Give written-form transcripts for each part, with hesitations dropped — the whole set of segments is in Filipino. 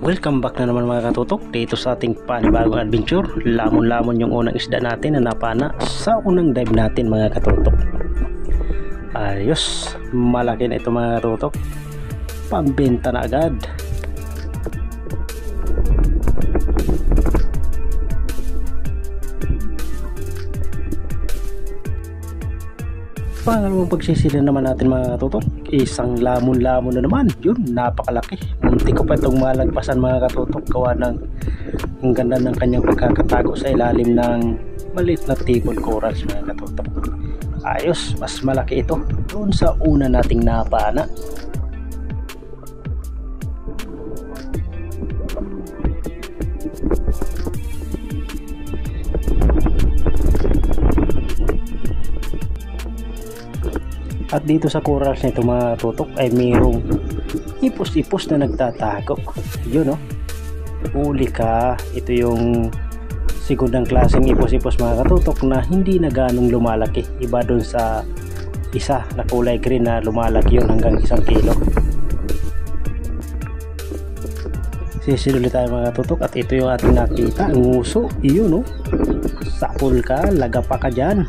Welcome back na naman mga katutok dito sa ating panibagong adventure. Lamon-lamon yung unang isda natin na napana sa unang dive natin mga katutok. Ayos, malaki na ito mga katutok. Pambenta na agad. Pangalawang pagsisili naman natin mga katutok, isang lamon-lamon na naman. Yun, napakalaki. Munti ko pa itong malagpasan mga katutok, gawa ng ang ganda ng kanyang pagkakatago sa ilalim ng maliit na table corals mga katutok. Ayos, mas malaki ito doon sa una nating napana. At dito sa corals na ito mga tutok ay mayroong ipos-ipos na nagtatago. Yun oh. Huli ka. Ito yung segundang klaseng ipos-ipos mga katutok na hindi na ganong lumalaki. Iba dun sa isa na kulay green na lumalaki yun hanggang 1 kilo. Sisiluli tayo mga katutok at ito yung ating nakita. Nguso. Yun oh. Sapul ka. Laga pa ka dyan.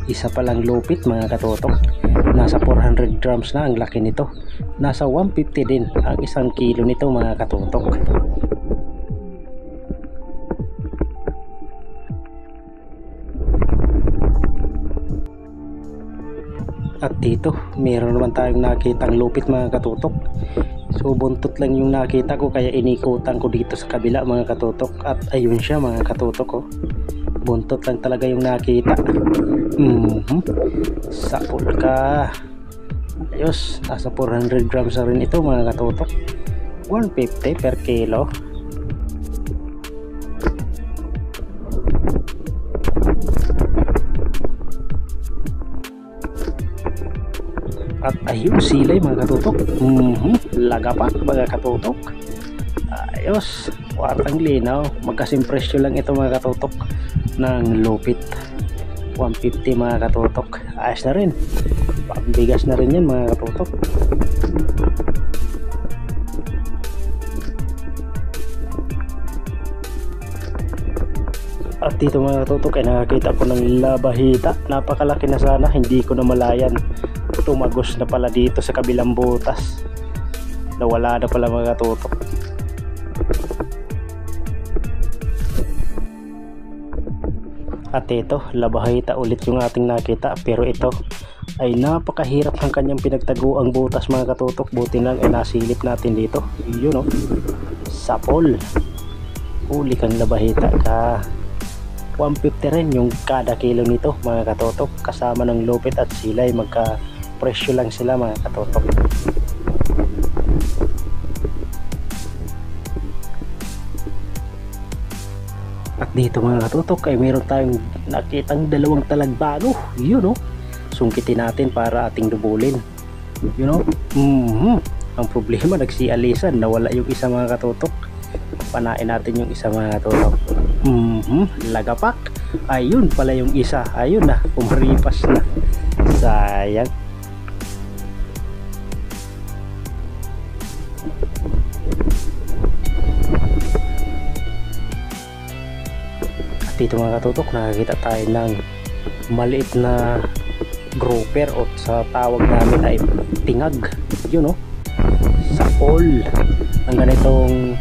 Isa palang lupit mga katutok. Nasa 400 grams na ang laki nito. Nasa 150 din ang 1 kilo nito mga katutok. At dito meron naman tayong nakitang lupit mga katutok. So buntot lang yung nakita ko kaya inikutan ko dito sa kabila mga katutok. At ayun siya mga katutok oh. Buntot lang talaga yung nakita. Sapul ka. Ayos, nasa 400 grams na rin ito mga katutok. 150 per kilo. At ayun silay mga katutok. Laga pa mga katutok. Ayos, wartang linaw. Magkasimpresyo lang ito mga katutok ng lupit. 150 mga katutok. Ayos na rin. Pambigas na rin yan mga katutok. At dito mga katutok ay nakakita ko ng labahita. Napakalaki na sana. Hindi ko na malayan. Tumagos na pala dito sa kabilang butas. Nawala na pala mga katutok. At ito, labahita ulit yung ating nakita. Pero ito ay napakahirap ng kanyang pinagtago ang butas mga katutok. Buti lang ay nasilip natin dito. Yun o, sapol. Huli kang labahita ka. 150 rin yung kada kilo nito mga katutok. Kasama ng lupit at silay, magka presyo lang sila mga katutok. At dito mga katutok ay meron tayong nakitang dalawang talagbago. Yun o, sungkitin natin para ating dubulin. Yun o. Ang problema, nagsialisan, nawala yung isa mga katutok. Panain natin yung isa mga katutok. Lagapak. Ayun pala yung isa. Ayun na, umaripas na. Sayang. Dito mga katutok nakakita tayo ng maliit na grouper o sa tawag namin ay tingag. Yun o, sapol. Ang ganitong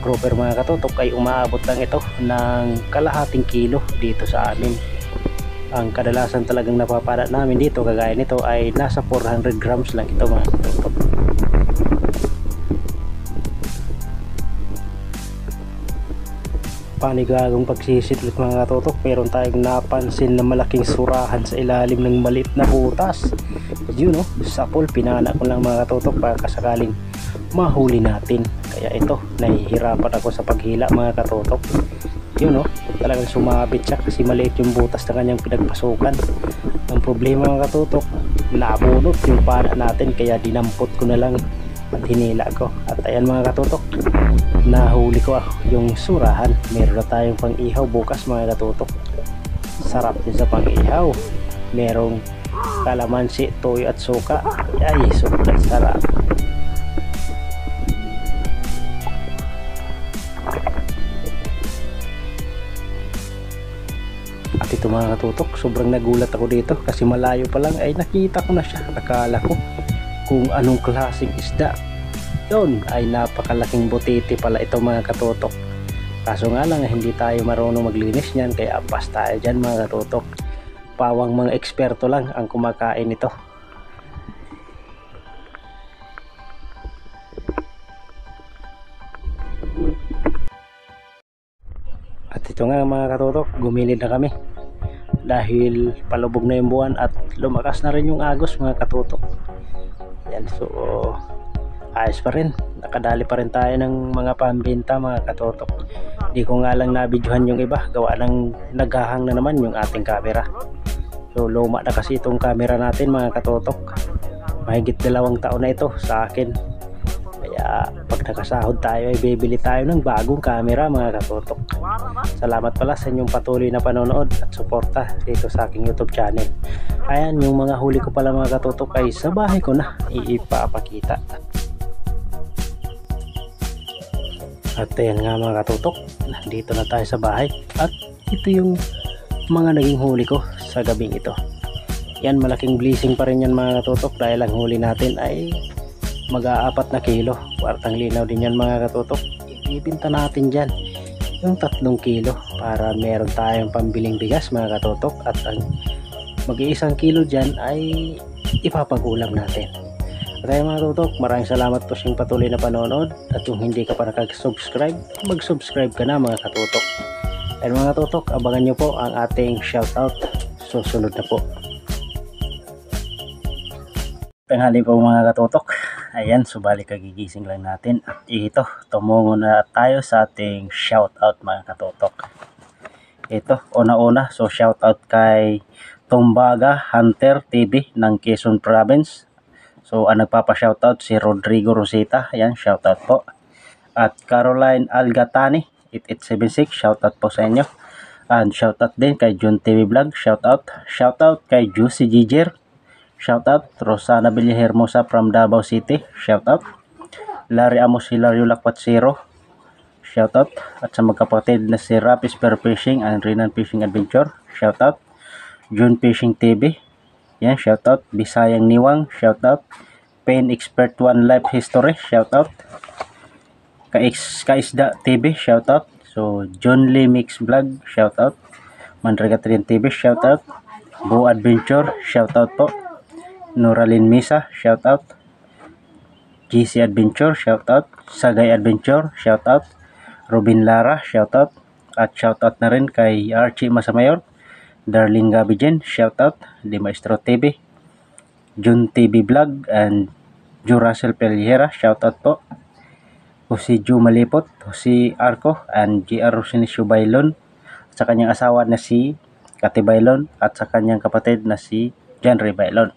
grouper mga katutok ay umaabot lang ito ng kalahating kilo dito sa amin. Ang kadalasan talagang napapala namin dito kagaya nito ay nasa 400 grams lang ito mga katutok. Panigagong pagsisidlit mga katutok, meron tayong napansin na malaking surahan sa ilalim ng maliit na butas. Yun o, sapol. Pinana ko lang mga katutok para kasakaling mahuli natin. Kaya ito, nahihirapan ako sa paghila mga katutok. Yun o, talagang sumabit siya kasi maliit yung butas na kanyang pinagpasukan. Ang problema mga katutok, nabunot yung pana natin kaya dinampot ko na lang at hinila ko. At ayan mga katutok, nahuli ko yung surahan. Meron na tayong pang ihaw bukas mga katutok. Sarap din sa pang ihaw. Merong kalamansi, toyo at suka. Ay, super sarap. At ito mga katutok, sobrang nagulat ako dito kasi malayo pa lang ay nakita ko na siya. Akala ko kung anong klaseng isda. Yun ay napakalaking butiti pala ito mga katutok. Kaso nga lang hindi tayo marunong maglinis niyan, kaya ampas tayo dyan mga katutok. Pawang mga eksperto lang ang kumakain ito. At ito nga mga katutok, gumilid na kami dahil palubog na yung buwan at lumakas na rin yung agos mga katutok. Yan, so ayos pa rin, nakadali pa rin tayo ng mga pambenta mga katutok. Di ko nga lang nabidyohan yung iba, gawa ng naghahang na naman yung ating camera. So luma na kasi itong camera natin mga katutok, mahigit 2 taon na ito sa akin. Kaya pag nakasahod tayo ay bibili tayo ng bagong camera mga katutok. Salamat pala sa inyong patuloy na panonood at suporta dito sa aking YouTube channel. Ayan, yung mga huli ko pala mga katutok ay sa bahay ko na ipapakita. At ayan nga mga katutok, nandito na tayo sa bahay. At ito yung mga naging huli ko sa gabing ito. Yan, malaking blessing pa rin yan mga katutok dahil ang huli natin ay mag-4 na kilo. Kwartang linaw din yan mga katutok. Ibibinta natin dyan yung 3 kilo para meron tayong pambiling bigas mga katutok. At ang mag-1 kilo dyan ay ipapagulam natin. At ayun mga katutok, maraming salamat po sa inyong patuloy na panonood. At kung hindi ka pa nakag-subscribe, mag-subscribe ka na mga katutok. Ayun mga katutok, abangan nyo po ang ating shoutout susunod na po. Tanghali po mga katutok. Ayan, subali kagigising lang natin. At ito, tumungo na tayo sa ating shoutout mga katutok. Ito, una-una, so shoutout kay Tumbaga Hunter TV ng Quezon Province. So ang nagpapa-shoutout si Rodrigo Rosita. Ayan, shoutout po. At Caroline Algatani 8876, shoutout po sa inyo. And shoutout din kay John TV Vlog, shoutout. Shoutout kay Juicy Giger, shoutout. Rosana Villahermosa from Davao City, shoutout. Larry Amos Hilario Lakpat Zero, shoutout. At sa magkapatid na si Rapis Per Fishing and Renan Fishing Adventure, shoutout. June Fishing TV, yan, shoutout. Bisayang Niwang, shoutout. Pain Expert One Life History, shoutout. Kaisda TV, shoutout. So John Lee Mix Vlog, shoutout. Mandragatrin TV, shoutout. Bo Adventure, shoutout po. Noralyn Misa, shoutout. GC Adventure, shoutout. Sagay Adventure, shoutout. Robin Lara, shoutout. At shoutout na rin kay Archie Masamayor, Darling Gabijen, shoutout. Di Maestro TV, Jun TV Vlog, and Jurasel Peliera, shoutout po. Si Ju Malipot, si Arco, and GR Rosinisio Bailon, sa kanyang asawa na si Kati Bailon, at sa kanyang kapatid na si Jenry Bailon.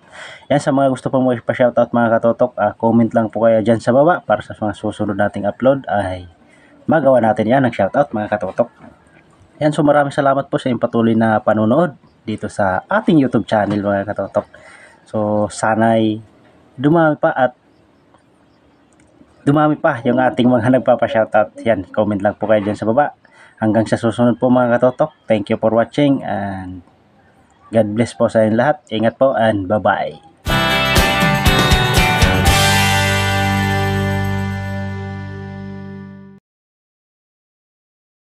Yan, sa mga gusto pong pa-shoutout mga katotok, comment lang po kayo dyan sa baba para sa mga susunod nating upload ay magawa natin yan ng shoutout mga katotok. Yan, so maraming salamat po sa inyong patuloy na panonood dito sa ating YouTube channel mga katotok. So sana'y dumami pa yung ating mga nagpapa-shoutout. Yan, comment lang po kayo dyan sa baba. Hanggang sa susunod po mga katotok. Thank you for watching and God bless po sa inyo lahat. Ingat po and bye-bye.